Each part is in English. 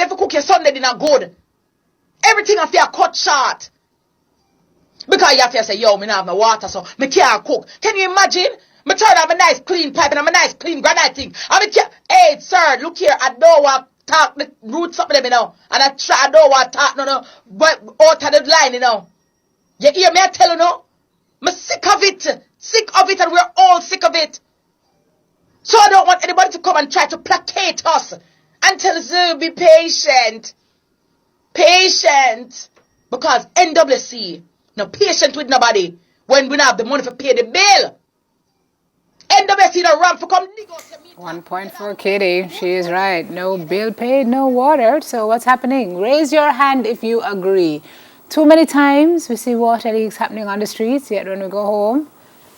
you have to cook your Sunday dinner good. Everything I feel cut short. Because you have to say, yo, me not have my water, so me can't cook. Can you imagine? Me turn on a nice clean pipe and I'm a nice clean granite thing. I mean, hey, sir, look here, I don't want to talk the roots up them, you know. And I don't want to talk, no, but out of the line, you know. You hear me, I tell you, no? I'm sick of it. Sick of it, and we're all sick of it. So I don't want anybody to come and try to placate us and tell us, oh, be patient. Patient. Because NWC, no patient with nobody when we don't have the money to pay the bill. NWC no run for come negotiate. 1.4 Katie, she is right. No bill paid, no water. So what's happening? Raise your hand if you agree. Too many times we see water leaks happening on the streets, yet when we go home,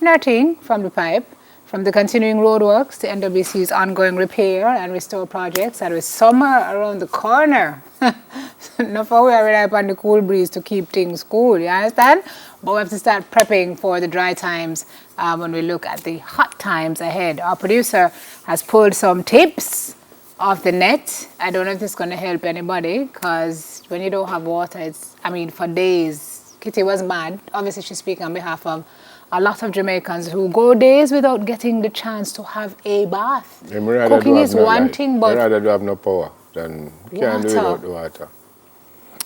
nothing from the pipe. From the continuing roadworks to NWC's ongoing repair and restore projects that is summer around the corner. Not for we are relying upon the cool breeze to keep things cool, you understand? But we have to start prepping for the dry times when we look at the hot times ahead. Our producer has pulled some tips off the net. I don't know if this is going to help anybody because when you don't have water, for days. Kitty was mad. Obviously, she's speaking on behalf of a lot of Jamaicans who go days without getting the chance to have a bath. Cooking is one thing, but I'd rather have no power than can't do without the water.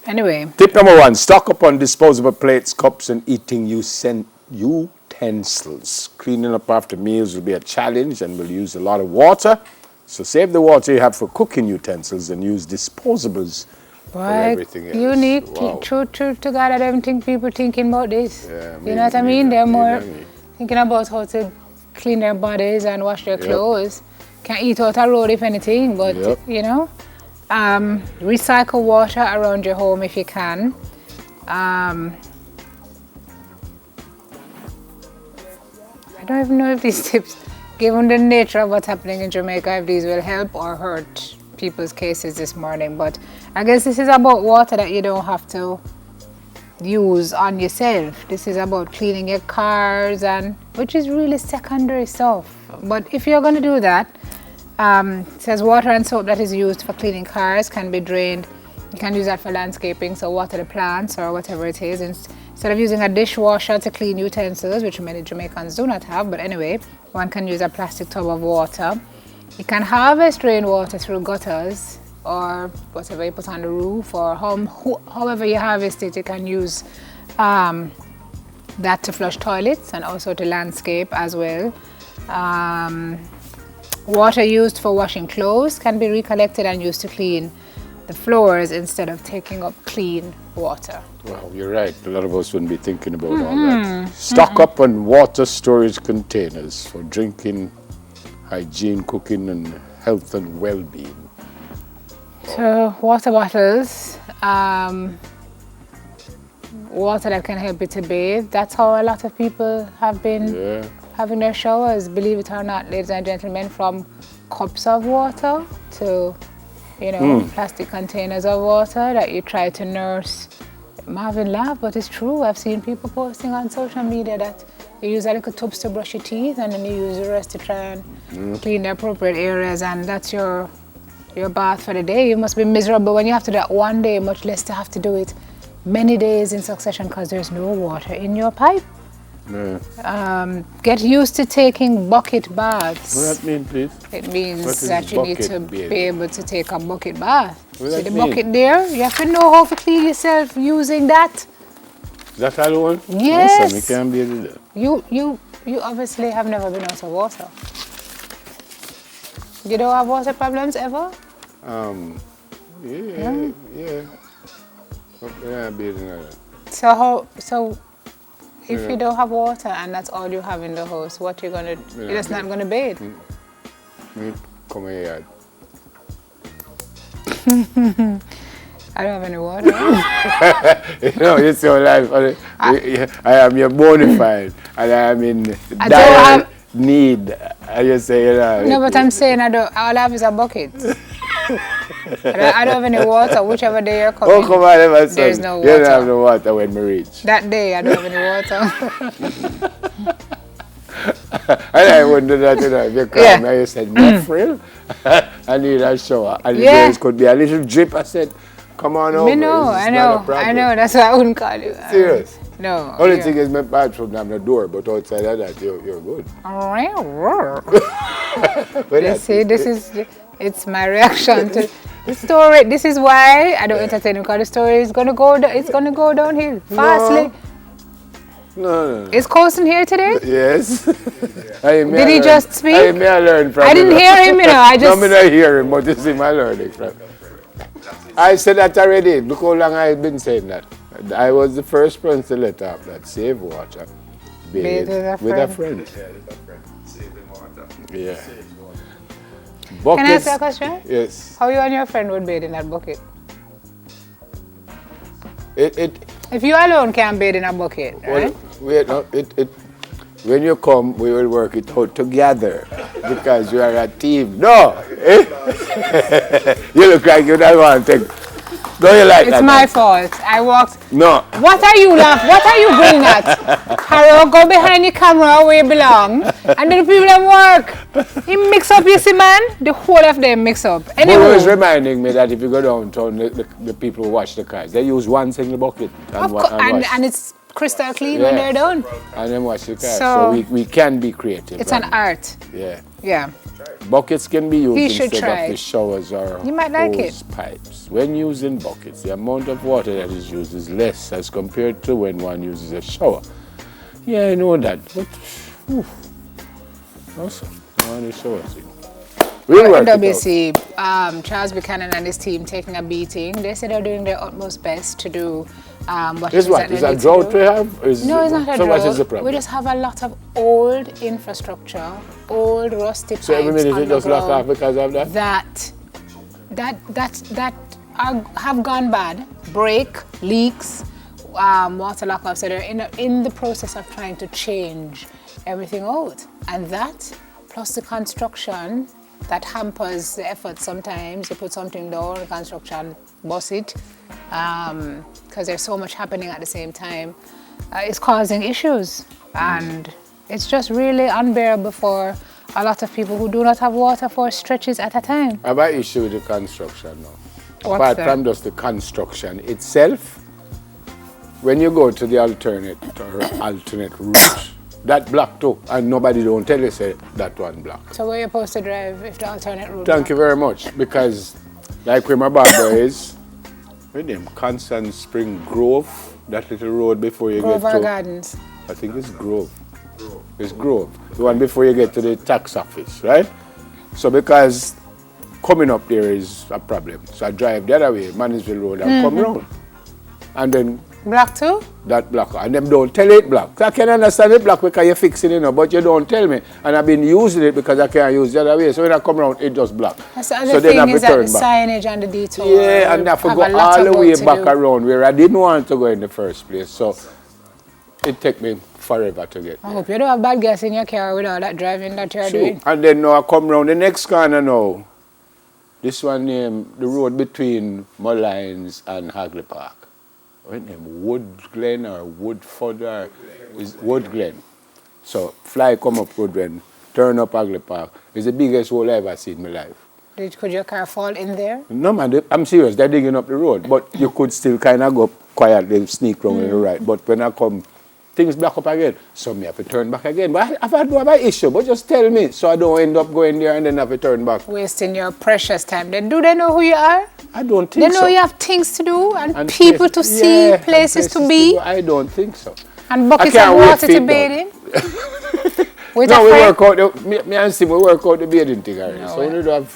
Anyway. Tip number 1, stock up on disposable plates, cups, and eating utensils. Cleaning up after meals will be a challenge and will use a lot of water. So save the water you have for cooking utensils and use disposables for everything else. Unique, wow. True to God, I don't think people thinking about this. Yeah, you know what I mean? They're more thinking about how to clean their bodies and wash their clothes. Can eat out a road if anything, but you know. Recycle water around your home if you can. I don't even know if these tips, given the nature of what's happening in Jamaica, if these will help or hurt people's cases this morning. But I guess this is about water that you don't have to use on yourself. This is about cleaning your cars, and which is really secondary stuff. But if you're going to do that, it says water and soap that is used for cleaning cars can be drained. You can use that for landscaping, so water the plants or whatever it is. Instead of using a dishwasher to clean utensils, which many Jamaicans do not have, but anyway, one can use a plastic tub of water. You can harvest rainwater through gutters or whatever you put on the roof, or however you harvest it. You can use that to flush toilets and also to landscape as well. Water used for washing clothes can be recollected and used to clean the floors instead of taking up clean water. Well, you're right. A lot of us wouldn't be thinking about all that. Stock up on water storage containers for drinking, hygiene, cooking, and health and well-being. So water bottles, water that can help you to bathe. That's how a lot of people have been having their showers, believe it or not, ladies and gentlemen, from cups of water to, plastic containers of water that you try to nurse. Marvin laughed, but it's true. I've seen people posting on social media that you use a little tubs to brush your teeth and then you use the rest to try and clean the appropriate areas, and that's your bath for the day. You must be miserable when you have to do that one day, much less to have to do it many days in succession because there's no water in your pipe. Get used to taking bucket baths. What does that mean, please? It means that you need to be able to take a bucket bath. See the bucket there? You have to know how to clean yourself using that. Is that all you want? Yes. No, you can't be able to do that. You obviously have never been out of water. You don't have water problems ever? Yeah. Yeah, bathing like that. So if you don't have water and that's all you have in the house, what you gonna do? You're just not gonna bathe? Come here. I don't have any water. It's your life. I am your bona fide, and I am in dire need. I just say, No, but I'm saying all I have is a bucket. I don't have any water, whichever day you're coming. Oh, come on, there's no water. You don't have no water when we reach. That day, I don't have any water. And I wonder that, if you call me and you said, "No frill, I need a shower." And there could be a little drip. I said, "Come on over." I know. That's why I wouldn't call you. Serious? No. Only thing is my bathroom have no door, but outside of that, you're good. It's my reaction to the story. This is why I don't entertain him, because the story is gonna go downhill fastly. No. Is Colson here today? Yes. Did he just speak? I learn from I didn't hear him, I just... No, I don't hear him, but you see my learning from. I said that already. Look how long I've been saying that. I was the first person to let off that save water. Bathe with a friend. Saving water. Yeah. Can I ask you a question? Yes. How you and your friend would bathe in that bucket? If you alone can't bathe in a bucket, right? When you come, we will work it out together because you are a team. No! You look like you don't want to take. Don't you like that? It's my fault. I walked. No. What are you laughing? What are you going at? Harold, go behind the camera where you belong. And then the people that work. He mix up, you see, man? The whole of them mix up. Anyway. He was reminding me that if you go downtown, the people who wash the cars, they use one single bucket and it's crystal clean when they're done. And then wash the cars. So we can be creative. It's an art. Yeah. Buckets can be used instead try. of the showers or hose pipes. When using buckets, the amount of water that is used is less as compared to when one uses a shower. Yeah, I know that, but also, I want the showers in. We'll work WC, Charles Buchanan and his team taking a beating. They said they're doing their utmost best to do what is that drought we have? No, it's not a drought. What is the problem? We just have a lot of old infrastructure, old rusty pipes. So every minute it just lock off because of that? That have gone bad. Break, leaks, water lockup. So they're in the process of trying to change everything out. And that, plus the construction, that hampers the effort sometimes. You put something down, the construction, bust it, because there's so much happening at the same time. It's causing issues, and it's just really unbearable for a lot of people who do not have water for stretches at a time. I have an issue with the construction now. What's Apart from just the construction itself, when you go to the alternate route, that block too, and nobody don't tell you say that one block. So where you're supposed to drive if the alternate route? Thank you very much, because like where my barber is, with them Constant Spring Grove, that little road before you Grove get to Gardens. I think it's Grove. It's Grove. The one before you get to the tax office, right? So because coming up there is a problem. So I drive the other way, Manisville Road, and come round. And then Block 2? that block. And them don't tell it block. I can understand it block because you're fixing it now, but you don't tell me. And I've been using it because I can't use the other way. So when I come around, it just block. That's the other thing is that the signage and the detour. Yeah, and I have to go all the way back around where I didn't want to go in the first place. So it take me forever to get there. I hope you don't have bad gas in your car with all that driving that you're doing. And then now I come round the next corner now. This one named the road between Mullines and Hagley Park. What name? Wood Glen or Woodford or is Wood Glen. So fly come up Wood Glen, turn up Hagley Park. It's the biggest hole I've ever seen in my life. Could your car fall in there? No man, I'm serious, they're digging up the road. But you could still kind of go quietly, sneak round on the right. But when I come, things back up again. So me have to turn back again. But I've had no issue, but just tell me so I don't end up going there and then have to turn back. Wasting your precious time. Then do they know who you are? I don't think so. They know you have things to do and people to see, places to be. I don't think so. And buckets of water to bathe in. No, we work out, me and Sim, we work out the bathing thing already. So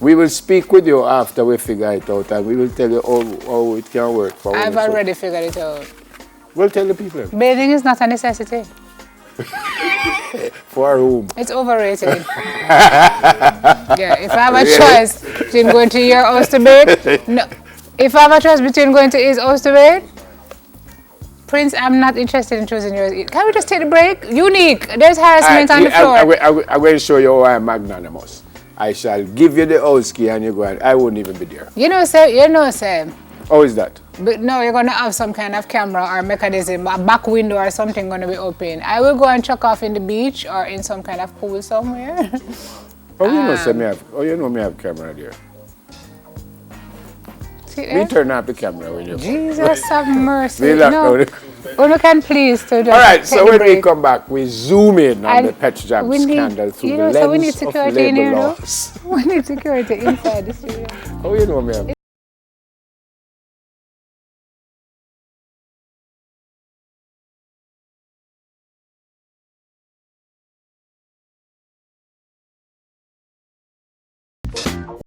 we will speak with you after we figure it out and we will tell you how it can work for I've already figured it out. We'll tell the people. Bathing is not a necessity. For whom? It's overrated. Yeah, if I have a choice between going to your house to bathe, no. If I have a choice between going to his house to bathe, Prince, I'm not interested in choosing yours. Can we just take the break? Unique. There's harassment on the floor. I'm going to show you how I'm magnanimous. I shall give you the house key and you go and I won't even be there. You know, sir, How is that? But no, you're going to have some kind of camera or mechanism, a back window or something going to be open. I will go and check off in the beach or in some kind of pool somewhere. How you know say me have? How you know me have camera there? See We there? turn off the camera when you. Jesus have mercy. We lock No, down the- you can please to just All right. take So the when we break. come back, we zoom in on And the Pet Jam we need- scandal through you the know, lens so we need of security in labor here, though. laws. We need security inside the studio. How you know me have?